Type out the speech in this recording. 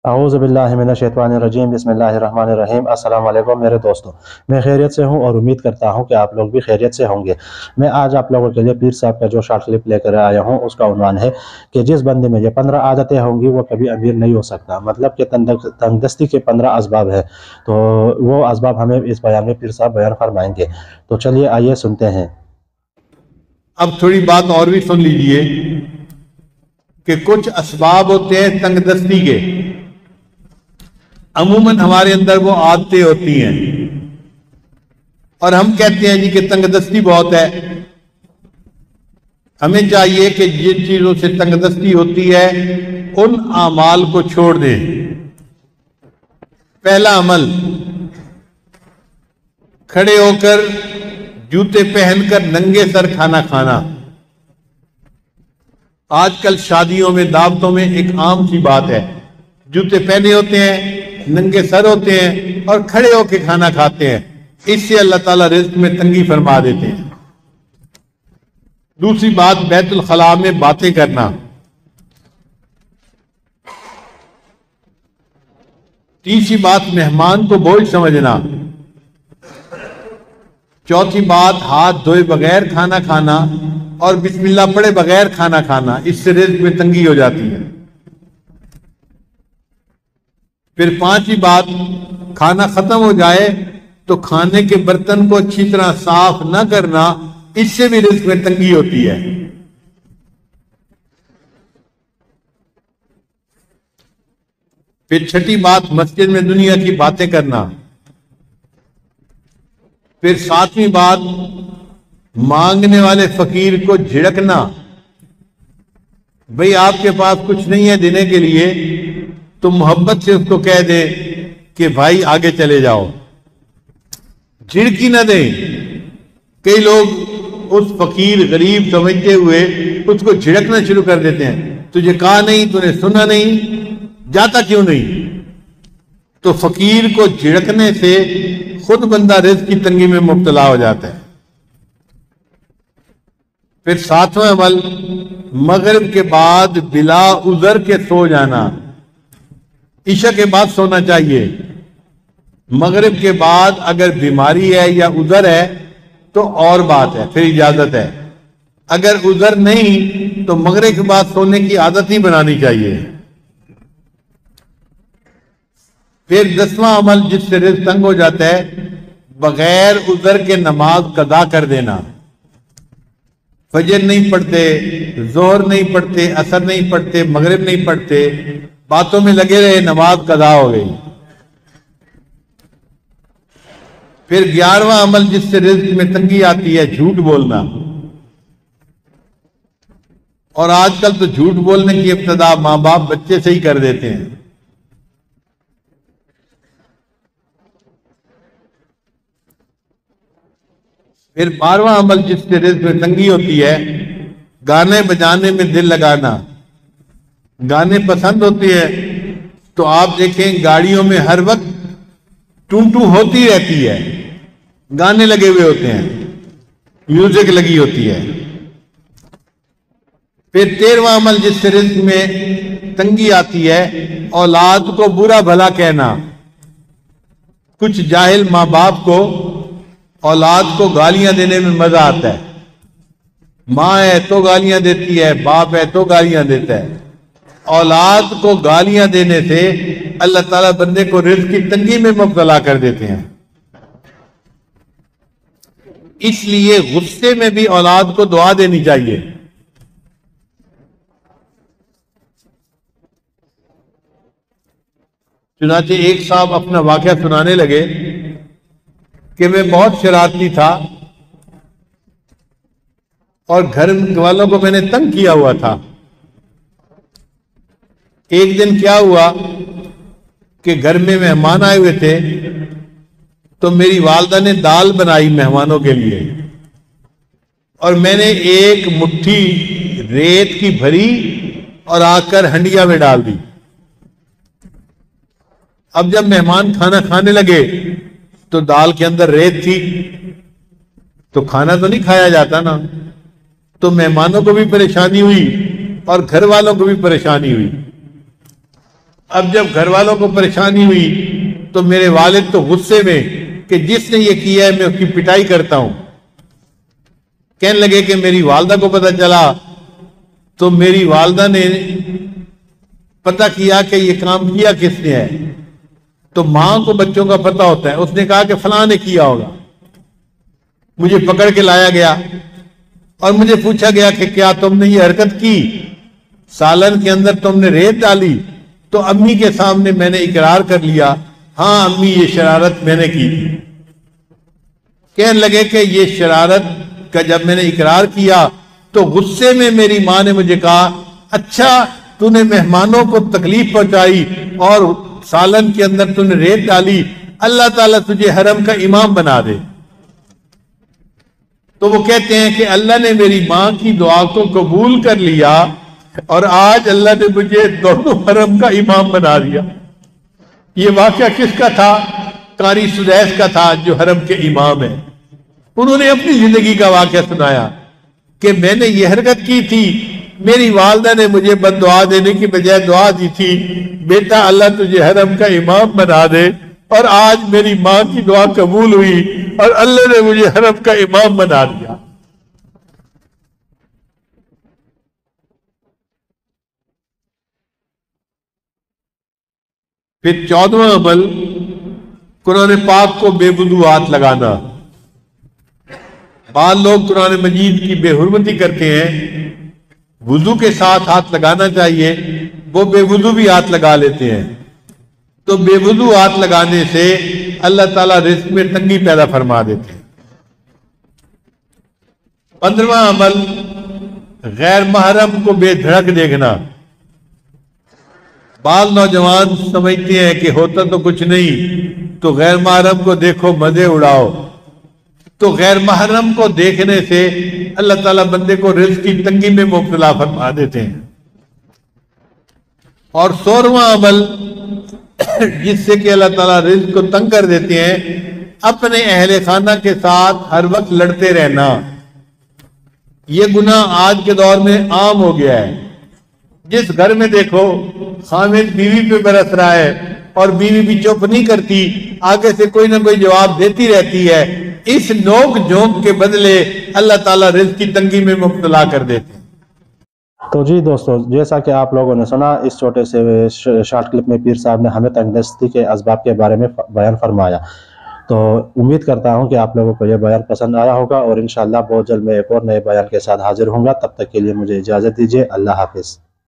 औज़ुबिल्लाहिमिनश्शैतानिर्रजीम बिस्मिल्लाहिर्रहमानिर्रहीम। अस्सलाम वालेकुम मेरे दोस्तों, मैं खैरियत से हूँ और उम्मीद करता हूँ कि आप लोग भी खैरियत से होंगे। मैं आज आप लोगों के लिए पीर साहब का जो शॉर्ट क्लिप लेकर आया हूँ उसका उन्वान है कि जिस बंदे में ये 15 आदतें होंगी वो कभी अमीर नहीं हो सकता। मतलब कि तंगदस्ती के 15 असबाब है, तो वो असबाब हमें इस बयान में पीर साहब बयान फरमाएंगे। तो चलिए आइए सुनते हैं। अब थोड़ी बात और भी सुन लीजिए कि कुछ असबाब होते हैं तंगदस्ती के। अमूमन हमारे अंदर वो आदतें होती हैं और हम कहते हैं जी कि तंगदस्ती बहुत है। हमें चाहिए कि जिन चीजों से तंगदस्ती होती है उन आमाल को छोड़ दें। पहला अमल, खड़े होकर जूते पहनकर नंगे सर खाना खाना। आजकल शादियों में, दावतों में एक आम सी बात है, जूते पहने होते हैं, नंगे सर होते हैं और खड़े होकर खाना खाते हैं। इससे अल्लाह ताला रिज़्क़ में तंगी फरमा देते हैं। दूसरी बात, बैतुल खला में बातें करना। तीसरी बात, मेहमान को बोझ समझना। चौथी बात, हाथ धोए बगैर खाना खाना और बिस्मिल्लाह पढ़े बगैर खाना खाना। इससे रिज़्क़ में तंगी हो जाती है। फिर पांचवी बात, खाना खत्म हो जाए तो खाने के बर्तन को अच्छी तरह साफ न करना। इससे भी रिज़्क़ में तंगी होती है। फिर छठी बात, मस्जिद में दुनिया की बातें करना। फिर सातवीं बात, मांगने वाले फकीर को झिड़कना। भाई आपके पास कुछ नहीं है देने के लिए तो मोहब्बत से उसको कह दे कि भाई आगे चले जाओ, झिड़की ना दे। कई लोग उस फकीर गरीब समझते हुए उसको झिड़कना शुरू कर देते हैं। तुझे कहा नहीं, तूने सुना नहीं, जाता क्यों नहीं? तो फकीर को झिड़कने से खुद बंदा रिज़्क़ की तंगी में मुब्तला हो जाता है। फिर सातवां अमल, मगरिब के बाद बिला उज़र के सो जाना। इशा के बाद सोना चाहिए। मगरिब के बाद अगर बीमारी है या उज़र है तो और बात है, फिर इजाजत है। अगर उज़र नहीं तो मगरिब के बाद सोने की आदत ही बनानी चाहिए। फिर 10वां अमल जिससे रिज़्क़ तंग हो जाता है, बगैर उज़र के नमाज कदा कर देना। फजर नहीं पढ़ते, जोहर नहीं पढ़ते, असर नहीं पढ़ते, मगरिब नहीं पढ़ते, बातों में लगे रहे, नमाज कदा हो गई। फिर 11वां अमल जिससे रिज़्क़ में तंगी आती है, झूठ बोलना। और आजकल तो झूठ बोलने की इब्तिदा माँ बाप बच्चे से ही कर देते हैं। फिर 12वां अमल जिससे रिज़्क़ में तंगी होती है, गाने बजाने में दिल लगाना। गाने पसंद होते हैं तो आप देखें गाड़ियों में हर वक्त टू टू होती रहती है, गाने लगे हुए होते हैं, म्यूजिक लगी होती है। फिर 13वां अमल जिससे रिज़्क़ में तंगी आती है, औलाद को बुरा भला कहना। कुछ जाहिल माँ बाप को औलाद को गालियां देने में मजा आता है। माँ है तो गालियां देती है, बाप है तो गालियां देता है। औलाद को गालियां देने से अल्लाह ताला बंदे को रिज़्क़ की तंगी में मुब्तला कर देते हैं। इसलिए गुस्से में भी औलाद को दुआ देनी चाहिए। चुनाचे एक साहब अपना वाकया सुनाने लगे कि मैं बहुत शरारती था और घर वालों को मैंने तंग किया हुआ था। एक दिन क्या हुआ कि घर में मेहमान आए हुए थे तो मेरी वालदा ने दाल बनाई मेहमानों के लिए और मैंने एक मुट्ठी रेत की भरी और आकर हंडिया में डाल दी। अब जब मेहमान खाना खाने लगे तो दाल के अंदर रेत थी तो खाना तो नहीं खाया जाता ना। तो मेहमानों को भी परेशानी हुई और घर वालों को भी परेशानी हुई। اب جب گھر والوں کو پریشانی ہوئی تو میرے والد تو غصے میں کہ جس نے یہ کیا ہے میں اس کی پٹائی کرتا ہوں. کہنے لگے کہ میری والدہ کو پتہ چلا تو میری والدہ نے پتہ کیا کہ یہ کام کیا کس نے ہے. تو ماں کو بچوں کا پتہ ہوتا ہے. اس نے کہا کہ فلاں نے کیا ہوگا. مجھے پکڑ کے لایا گیا اور مجھے پوچھا گیا کہ کیا تم نے یہ حرکت کی, سالن کے اندر تم نے ریت ڈالی؟ تو امی کے سامنے میں نے اقرار کر لیا, ہاں امی یہ شرارت میں نے کی تھی. کہنے لگے کہ یہ شرارت کا جب میں نے اقرار کیا تو غصے میں میری ماں نے مجھے کہا, اچھا تو نے مہمانوں کو تکلیف پہنچائی اور سالن کے اندر تو نے ریت ڈالی, اللہ تعالیٰ تجھے حرم کا امام بنا دے. تو وہ کہتے ہیں کہ اللہ نے میری ماں کی دعا کو قبول کر لیا اور آج اللہ نے مجھے دونوں حرم کا امام بنا دیا. یہ واقعہ کس کا تھا؟ قاری سدیس کا تھا جو حرم کے امام ہیں. انہوں نے اپنی زندگی کا واقعہ سنایا کہ میں نے یہ حرکت کی تھی, میری والدہ نے مجھے بد دعا دینے کی بجائے دعا دی تھی, بیٹا اللہ تجھے حرم کا امام بنا دے, اور آج میری ماں کی دعا قبول ہوئی اور اللہ نے مجھے حرم کا امام بنا دیا. پھر 14واں عمل قرآن پاک کو بے وضو ہاتھ لگانا. بعض لوگ قرآن مجید کی بے حرمتی کرتے ہیں, وضو کے ساتھ ہاتھ لگانا چاہیے, وہ بے وضو بھی ہاتھ لگا لیتے ہیں. تو بے وضو ہاتھ لگانے سے اللہ تعالیٰ رزق میں تنگی پیدا فرما دیتے ہیں. 15واں عمل غیر محرم کو بے دھڑک دیکھنا. بعض نوجوان سمجھتے ہیں کہ ہوتا تو کچھ نہیں تو غیر محرم کو دیکھو مزے اڑاؤ. تو غیر محرم کو دیکھنے سے اللہ تعالیٰ بندے کو رزق کی تنگی میں مبتلا فرما دیتے ہیں. اور 16واں عمل جس سے کہ اللہ تعالیٰ رزق کو تنگ کر دیتے ہیں, اپنے اہل خانہ کے ساتھ ہر وقت لڑتے رہنا. یہ گناہ آج کے دور میں عام ہو گیا ہے. جس گھر میں دیکھو خامد بیوی پہ برس رہا ہے اور بیوی بھی چپ نہیں کرتی, آگے سے کوئی نہ کوئی جواب دیتی رہتی ہے. اس نوک جھونک کے بدلے اللہ تعالیٰ رزق کی تنگی میں مبتلا کر دیتے ہیں. تو جی دوستو, جیسا کہ آپ لوگوں نے سنا اس چھوٹے سے شارٹ کلپ میں پیر صاحب نے ہمیں تنگ دستی کے اسباب کے بارے میں بیان فرمایا. تو امید کرتا ہوں کہ آپ لوگوں کو یہ بیان پسند آیا ہوگا, اور انشاءاللہ بہت جلد میں ایک اور نئے بیان کے ساتھ حاضر ہوں گا. تب تک کے لیے مجھے اجازت دیجیے. اللہ حافظ.